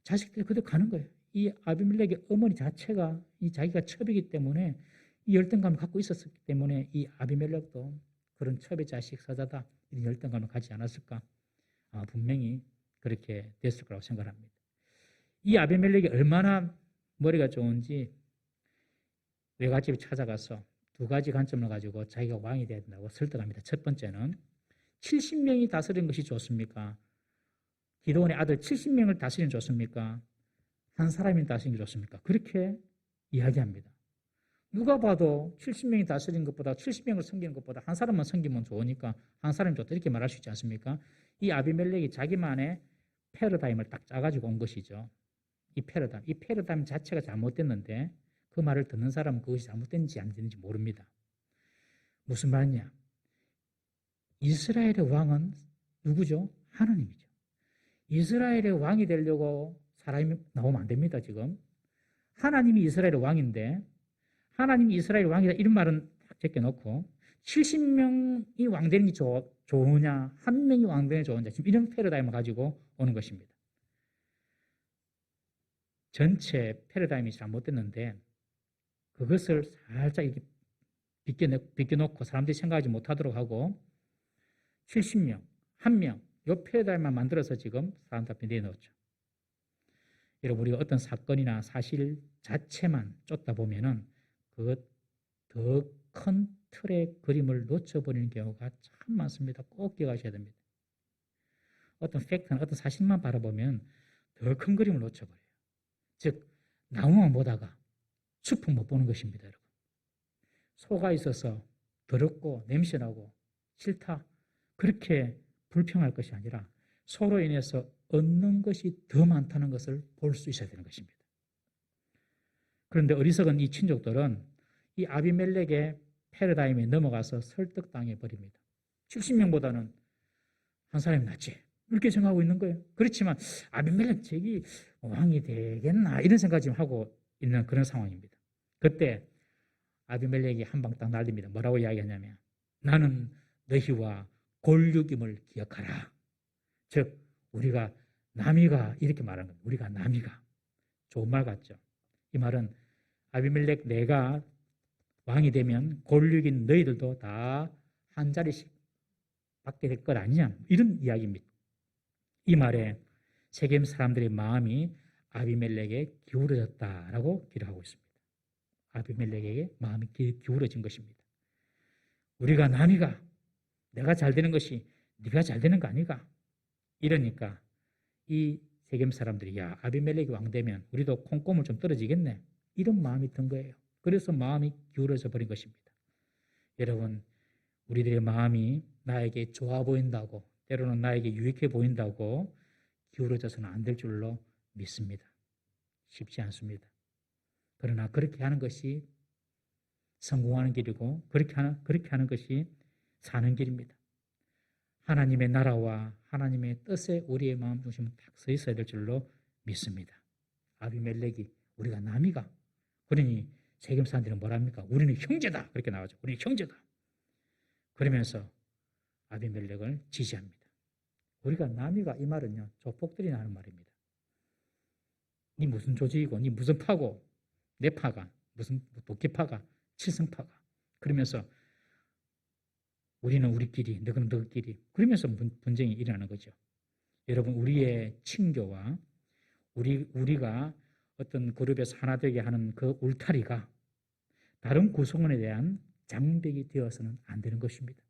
자식들이 그대로 가는 거예요. 이 아비멜렉의 어머니 자체가 이 자기가 첩이기 때문에 이 열등감을 갖고 있었기 때문에 이 아비멜렉도 그런 첩의 자식 서자다 이런 열등감을 가지지 않았을까? 분명히 그렇게 됐을 거라고 생각합니다. 이 아비멜렉이 얼마나 머리가 좋은지 외갓집에 찾아가서 두 가지 관점을 가지고 자기가 왕이 돼야 된다고 설득합니다. 첫 번째는 70명이 다스리는 것이 좋습니까? 기드온의 아들 70명을 다스리는 게 좋습니까? 한 사람이 다스리는 게 좋습니까? 그렇게 이야기합니다. 누가 봐도 70명이 다스리는 것보다 70명을 섬기는 것보다 한 사람만 섬기면 좋으니까 한 사람이 좋다 이렇게 말할 수 있지 않습니까? 이 아비멜렉이 자기만의 패러다임을 딱 짜가지고 온 것이죠. 이 패러다임 자체가 잘못됐는데 그 말을 듣는 사람은 그것이 잘못됐는지 안 됐는지 모릅니다. 무슨 말이냐? 이스라엘의 왕은 누구죠? 하나님이죠. 이스라엘의 왕이 되려고 사람이 나오면 안 됩니다, 지금. 하나님이 이스라엘의 왕인데 하나님이 이스라엘 왕이다 이런 말은 딱 제껴놓고 70명이 왕되는 게 좋으냐 한 명이 왕되는 게 좋으냐 지금 이런 패러다임을 가지고 오는 것입니다. 전체 패러다임이 잘못됐는데 그것을 살짝 이렇게 비껴놓고 사람들이 생각하지 못하도록 하고 70명, 한 명, 이 패러다임만 만들어서 지금 사람들 앞에 내놓죠. 여러분 우리가 어떤 사건이나 사실 자체만 쫓다 보면은 그 더 큰 틀의 그림을 놓쳐버리는 경우가 참 많습니다. 꼭 기억하셔야 됩니다. 어떤 팩트나 어떤 사실만 바라보면 더 큰 그림을 놓쳐버려요. 즉 나무만 보다가 숲은 못 보는 것입니다. 여러분. 소가 있어서 더럽고 냄새나고 싫다 그렇게 불평할 것이 아니라 소로 인해서 얻는 것이 더 많다는 것을 볼 수 있어야 되는 것입니다. 그런데 어리석은 이 친족들은 이 아비멜렉의 패러다임에 넘어가서 설득당해 버립니다. 70명보다는 한 사람이 낫지 이렇게 생각하고 있는 거예요. 그렇지만 아비멜렉 저기 왕이 되겠나 이런 생각 지금 하고 있는 그런 상황입니다. 그때 아비멜렉이 한 방 딱 날립니다. 뭐라고 이야기하냐면 나는 너희와 골육임을 기억하라. 즉 우리가 남이가 이렇게 말하는 겁니다. 우리가 남이가 좋은 말 같죠. 이 말은 아비멜렉 내가 왕이 되면 골육인 너희들도 다 한 자리씩 받게 될 것 아니냐 이런 이야기입니다. 이 말에 세겜 사람들의 마음이 아비멜렉에 기울어졌다라고 기록하고 있습니다. 아비멜렉에게 마음이 기울어진 것입니다. 우리가 남이가 내가 잘 되는 것이 네가 잘 되는 거 아니가? 이러니까 이 세겜 사람들이 야 아비멜렉이 왕 되면 우리도 콩고물 좀 떨어지겠네 이런 마음이 든 거예요. 그래서 마음이 기울어져 버린 것입니다. 여러분 우리들의 마음이 나에게 좋아 보인다고 때로는 나에게 유익해 보인다고 기울어져서는 안 될 줄로 믿습니다. 쉽지 않습니다. 그러나 그렇게 하는 것이 성공하는 길이고 그렇게 하는 것이 사는 길입니다. 하나님의 나라와 하나님의 뜻에 우리의 마음 중심은 딱 서 있어야 될 줄로 믿습니다. 아비멜렉이 우리가 남이가 그러니 세겜 사람들은 뭐랍니까? 우리는 형제다 그렇게 나오죠. 우리는 형제다. 그러면서 아비멜렉을 지지합니다. 우리가 남이가 이 말은요 조폭들이 하는 말입니다. 니 무슨 조직이고 니 무슨 파고 내 파가 무슨 도끼파가 칠성파가 그러면서 우리는 우리끼리 너는 너끼리 그러면서 분쟁이 일어나는 거죠. 여러분 우리의 친교와 우리가 어떤 그룹에서 하나 되게 하는 그 울타리가 다른 구성원에 대한 장벽이 되어서는 안 되는 것입니다.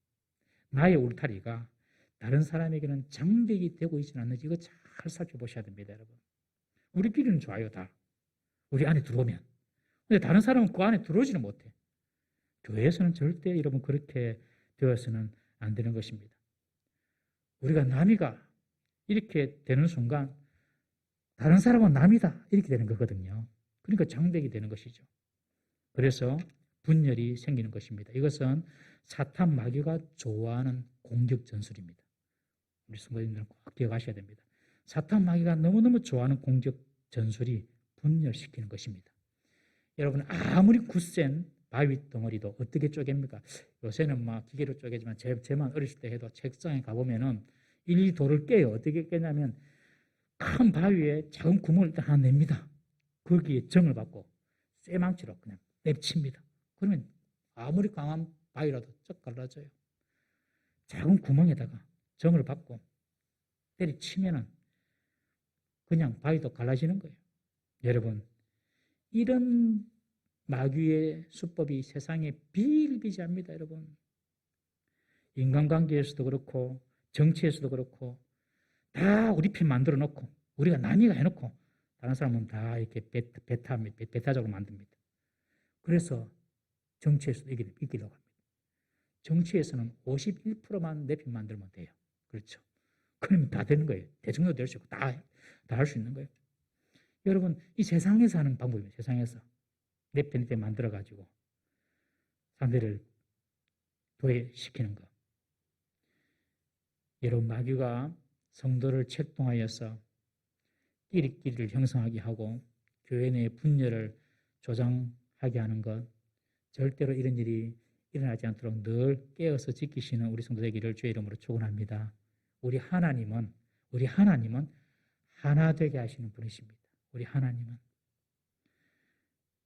나의 울타리가 다른 사람에게는 장벽이 되고 있지는 않는지 이거 잘 살펴보셔야 됩니다. 여러분 우리끼리는 좋아요 다 우리 안에 들어오면 근데 다른 사람은 그 안에 들어오지는 못해. 교회에서는 절대 여러분 그렇게 되어서는 안 되는 것입니다. 우리가 남이가 이렇게 되는 순간 다른 사람은 남이다 이렇게 되는 거거든요. 그러니까 장벽이 되는 것이죠. 그래서 분열이 생기는 것입니다. 이것은 사탄 마귀가 좋아하는 공격 전술입니다. 우리 성도님들은 꼭 기억하셔야 됩니다. 사탄 마귀가 너무너무 좋아하는 공격 전술이 분열시키는 것입니다. 여러분 아무리 굳센 바위 덩어리도 어떻게 쪼갭니까? 요새는 막 기계로 쪼개지만 제만 어렸을 때 해도 책상에 가보면은 이 돌을 깨요. 어떻게 깨냐면 큰 바위에 작은 구멍을 딱 하나 냅니다. 거기에 정을 받고 쇠망치로 그냥 내칩니다. 그러면 아무리 강한 바위라도 쩍 갈라져요. 작은 구멍에다가 정을 받고 때리치면은 그냥 바위도 갈라지는 거예요. 여러분 이런 마귀의 수법이 세상에 비일비재합니다. 여러분 인간관계에서도 그렇고 정치에서도 그렇고 다 우리 편 만들어 놓고 우리가 남이가 해놓고 다른 사람은 다 이렇게 배타적으로 만듭니다. 그래서 정치에서도 이기려고 합니다. 정치에서는 51%만 내표 만들면 돼요. 그렇죠. 그러면 다 되는 거예요. 대통령도 될 수 있고 다 할 수 있는 거예요. 여러분, 이 세상에서 하는 방법이에요. 세상에서 내표 만들어가지고 상대를 도외시키는 것. 여러분, 마귀가 성도를 책동하여서 끼리끼리를 형성하게 하고 교회 내 분열을 조장하게 하는 것, 절대로 이런 일이 일어나지 않도록 늘 깨어서 지키시는 우리 성도 되기를 주의 이름으로 축원합니다. 우리 하나님은 하나 되게 하시는 분이십니다. 우리 하나님은.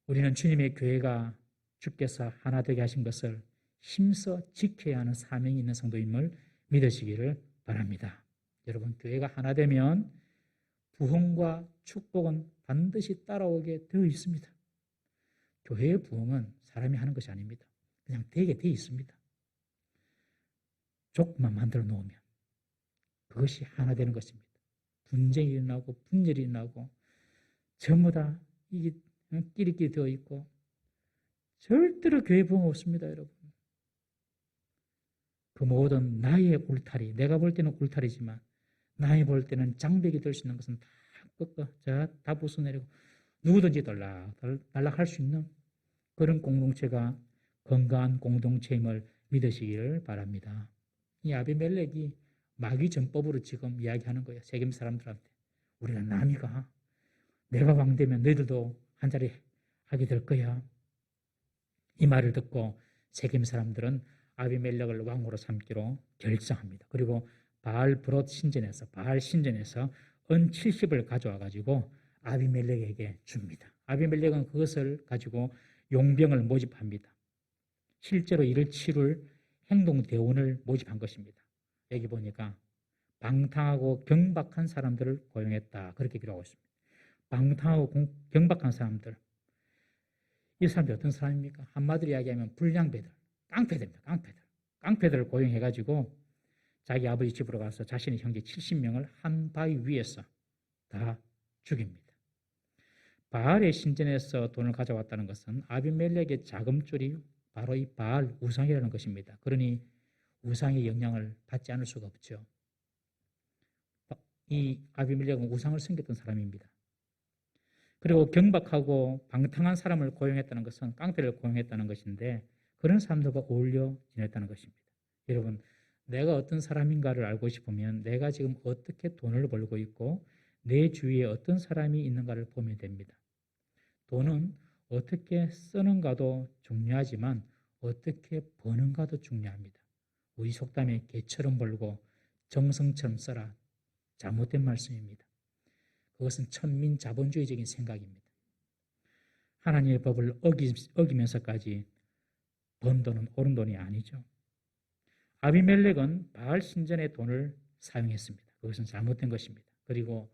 우리는 주님의 교회가 주께서 하나 되게 하신 것을 힘써 지켜야 하는 사명이 있는 성도임을 믿으시기를 바랍니다. 여러분, 교회가 하나 되면 부흥과 축복은 반드시 따라오게 되어 있습니다. 교회의 부흥은 사람이 하는 것이 아닙니다. 그냥 되게 되어 있습니다. 조금만 만들어 놓으면 그것이 하나 되는 것입니다. 분쟁이 일어나고 분열이 일어나고 전부 다 이게 끼리끼리 되어 있고 절대로 교회 부흥 없습니다, 여러분. 그 모든 나의 울타리, 내가 볼 때는 울타리지만 나의 볼 때는 장벽이 될 수 있는 것은 다 꺾어, 다 부숴내리고 누구든지 날락할 수 있는 그런 공동체가 건강한 공동체임을 믿으시기를 바랍니다. 이 아비멜렉이 마귀 전법으로 지금 이야기하는 거예요. 세겜 사람들한테. 우리가 남이가 내가 왕 되면 너희들도 한자리 하게 될 거야. 이 말을 듣고 세겜 사람들은 아비멜렉을 왕으로 삼기로 결정합니다. 그리고 바알 신전에서 은 70을 가져와 가지고 아비멜렉에게 줍니다. 아비멜렉은 그것을 가지고 용병을 모집합니다. 실제로 이를 치룰 행동대원을 모집한 것입니다. 여기 보니까 방탕하고 경박한 사람들을 고용했다. 그렇게 기록하고 있습니다. 방탕하고 경박한 사람들. 이 사람들이 어떤 사람입니까? 한마디로 이야기하면 불량배들, 깡패들입니다. 깡패들을 고용해가지고 자기 아버지 집으로 가서 자신의 형제 70명을 한 바위 위에서 다 죽입니다. 바알의 신전에서 돈을 가져왔다는 것은 아비멜렉의 자금줄이 바로 이 바알 우상이라는 것입니다. 그러니 우상의 영향을 받지 않을 수가 없죠. 이 아비멜렉은 우상을 섬겼던 사람입니다. 그리고 경박하고 방탕한 사람을 고용했다는 것은 깡패를 고용했다는 것인데 그런 사람들과 어울려 지냈다는 것입니다. 여러분, 내가 어떤 사람인가를 알고 싶으면 내가 지금 어떻게 돈을 벌고 있고 내 주위에 어떤 사람이 있는가를 보면 됩니다. 돈은 어떻게 쓰는가도 중요하지만 어떻게 버는가도 중요합니다. 우리 속담에 개처럼 벌고 정성처럼 써라. 잘못된 말씀입니다. 그것은 천민 자본주의적인 생각입니다. 하나님의 법을 어기면서까지 번 돈은 옳은 돈이 아니죠. 아비멜렉은 바알 신전의 돈을 사용했습니다. 그것은 잘못된 것입니다. 그리고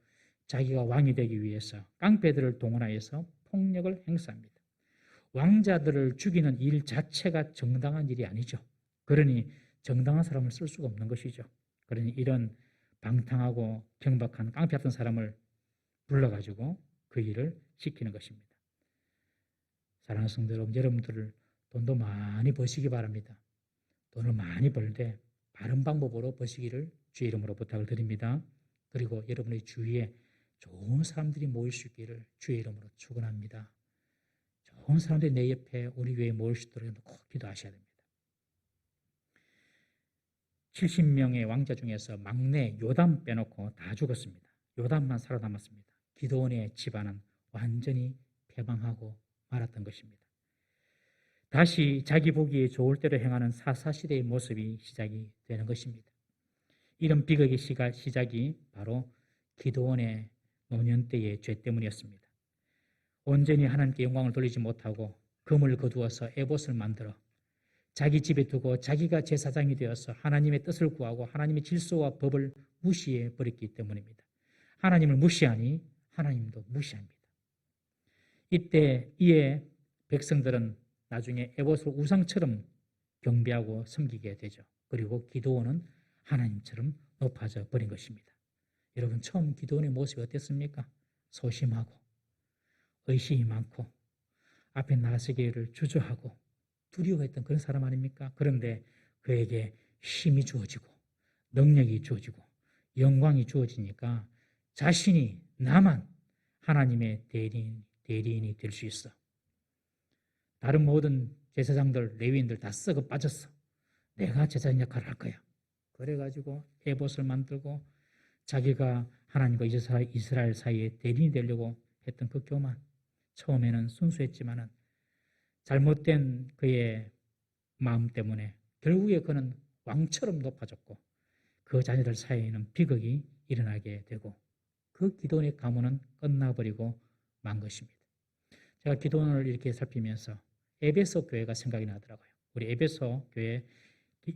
자기가 왕이 되기 위해서 깡패들을 동원하여서 폭력을 행사합니다. 왕자들을 죽이는 일 자체가 정당한 일이 아니죠. 그러니 정당한 사람을 쓸 수가 없는 것이죠. 그러니 이런 방탕하고 경박한 깡패 같은 사람을 불러가지고 그 일을 시키는 것입니다. 사랑하는 성도 여러분, 여러분들 돈도 많이 버시기 바랍니다. 돈을 많이 벌되 바른 방법으로 버시기를 주의 이름으로 부탁을 드립니다. 그리고 여러분의 주위에 좋은 사람들이 모일 수 있기를 주의 이름으로 축원합니다. 좋은 사람들이 내 옆에 우리 교회에 모일 수 있도록 꼭 기도하셔야 됩니다. 70명의 왕자 중에서 막내 요담 빼놓고 다 죽었습니다. 요담만 살아남았습니다. 기드온의 집안은 완전히 패망하고 말았던 것입니다. 다시 자기 보기에 좋을 대로 행하는 사사시대의 모습이 시작이 되는 것입니다. 이런 비극의 시작이 바로 기드온의 노년 때의 죄 때문이었습니다. 온전히 하나님께 영광을 돌리지 못하고 금을 거두어서 에봇을 만들어 자기 집에 두고 자기가 제사장이 되어서 하나님의 뜻을 구하고 하나님의 질서와 법을 무시해 버렸기 때문입니다. 하나님을 무시하니 하나님도 무시합니다. 이에 백성들은 나중에 에봇을 우상처럼 경배하고 섬기게 되죠. 그리고 기드온은 하나님처럼 높아져 버린 것입니다. 여러분, 처음 기드온의 모습이 어땠습니까? 소심하고 의심이 많고 앞에 나서기를 주저하고 두려워했던 그런 사람 아닙니까? 그런데 그에게 힘이 주어지고 능력이 주어지고 영광이 주어지니까 자신이 나만 하나님의 대리인이 될 수 있어. 다른 모든 제사장들, 레위인들 다 썩어 빠졌어. 내가 제사장 역할을 할 거야. 그래가지고 에봇을 만들고 자기가 하나님과 이스라엘 사이에 대리인이 되려고 했던 그 교만. 처음에는 순수했지만은 잘못된 그의 마음 때문에 결국에 그는 왕처럼 높아졌고 그 자녀들 사이에는 비극이 일어나게 되고 그 기도원의 가문은 끝나버리고 만 것입니다. 제가 기도원을 이렇게 살피면서 에베소 교회가 생각이 나더라고요. 우리 에베소 교회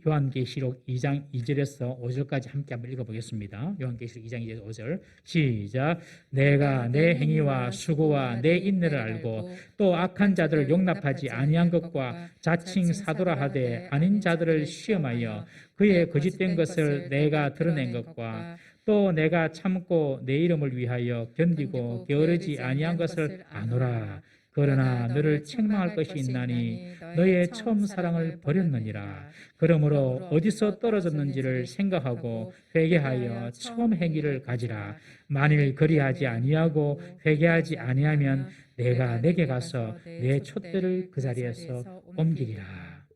요한계시록 2장 2절에서 5절까지 함께 한번 읽어보겠습니다. 요한계시록 2장 2절 5절 시작. 내가 내 행위와 수고와 내 인내를 알고 또 악한 자들을 용납하지 아니한 것과 자칭 사도라 하되 아닌 자들을 시험하여 그의 거짓된 것을 내가 드러낸 것과 또 내가 참고 내 이름을 위하여 견디고 게으르지 아니한 것을 아노라. 그러나 너를 책망할 것이 있나니 너의 처음 사랑을 버렸느니라. 그러므로 어디서 떨어졌는지를 생각하고 회개하여 처음 행위를 가지라. 만일 그리하지 아니하고 회개하지 아니하면 내가 내게 가서 내 촛대를 그 자리에서 옮기리라.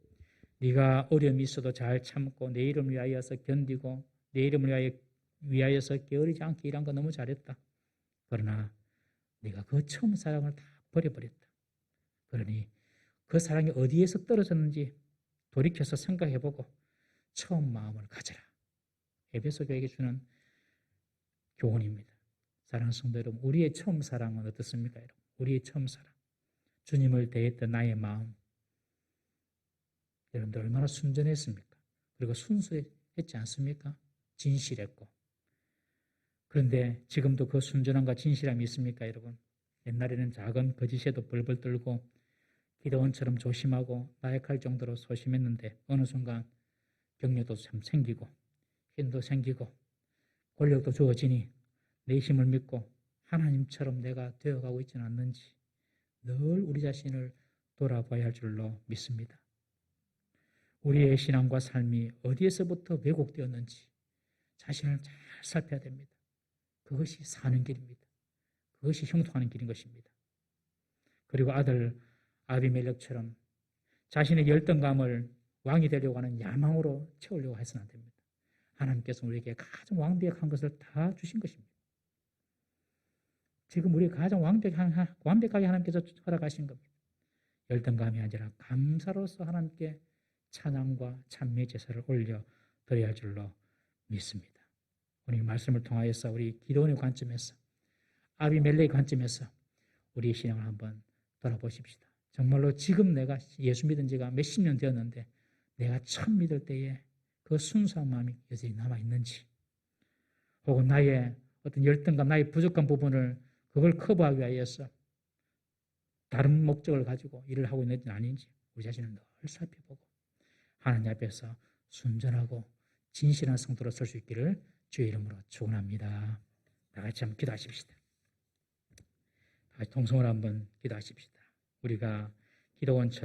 네가 어려움이 있어도 잘 참고 내 이름을 위하여서 견디고 내 이름을 위하여서 게으르지 않게 일한 거 너무 잘했다. 그러나 네가 그 처음 사랑을 다 버려버렸다. 그러니 그 사랑이 어디에서 떨어졌는지 돌이켜서 생각해보고 처음 마음을 가져라. 에베소 교회에게 주는 교훈입니다. 사랑하는 성도 여러분, 우리의 처음 사랑은 어떻습니까? 여러분? 우리의 처음 사랑, 주님을 대했던 나의 마음, 여러분들 얼마나 순전했습니까? 그리고 순수했지 않습니까? 진실했고. 그런데 지금도 그 순전함과 진실함이 있습니까, 여러분? 옛날에는 작은 거짓에도 벌벌 떨고 기도원처럼 조심하고 나약할 정도로 소심했는데 어느 순간 격려도 참 생기고 힘도 생기고 권력도 주어지니 내 힘을 믿고 하나님처럼 내가 되어가고 있지는 않는지 늘 우리 자신을 돌아봐야 할 줄로 믿습니다. 우리의 신앙과 삶이 어디에서부터 왜곡되었는지 자신을 잘 살펴야 됩니다. 그것이 사는 길입니다. 그것이 형통하는 길인 것입니다. 그리고 아들 아비멜렉처럼 자신의 열등감을 왕이 되려고 하는 야망으로 채우려고 해서는 안 됩니다. 하나님께서 우리에게 가장 완벽한 것을 다 주신 것입니다. 지금 우리가 가장 완벽하게 하나님께서 허락하신 겁니다. 열등감이 아니라 감사로서 하나님께 찬양과 찬미 제사를 올려 드려야 할 줄로 믿습니다. 오늘 말씀을 통하여서 우리 기도원의 관점에서 아비멜렉의 관점에서 우리의 신앙을 한번 돌아보십시다. 정말로 지금 내가 예수 믿은 지가 몇십 년 되었는데 내가 처음 믿을 때에 그 순수한 마음이 여전히 남아있는지 혹은 나의 어떤 열등감, 나의 부족한 부분을 그걸 커버하기 위해서 다른 목적을 가지고 일을 하고 있는지 아닌지 우리 자신을 늘 살펴보고 하나님 앞에서 순전하고 진실한 성도로 설 수 있기를 주의 이름으로 축원합니다. 다 같이 한번 기도하십시다. 다 같이 통성을 한번 기도하십시다. 우리가 기도원처럼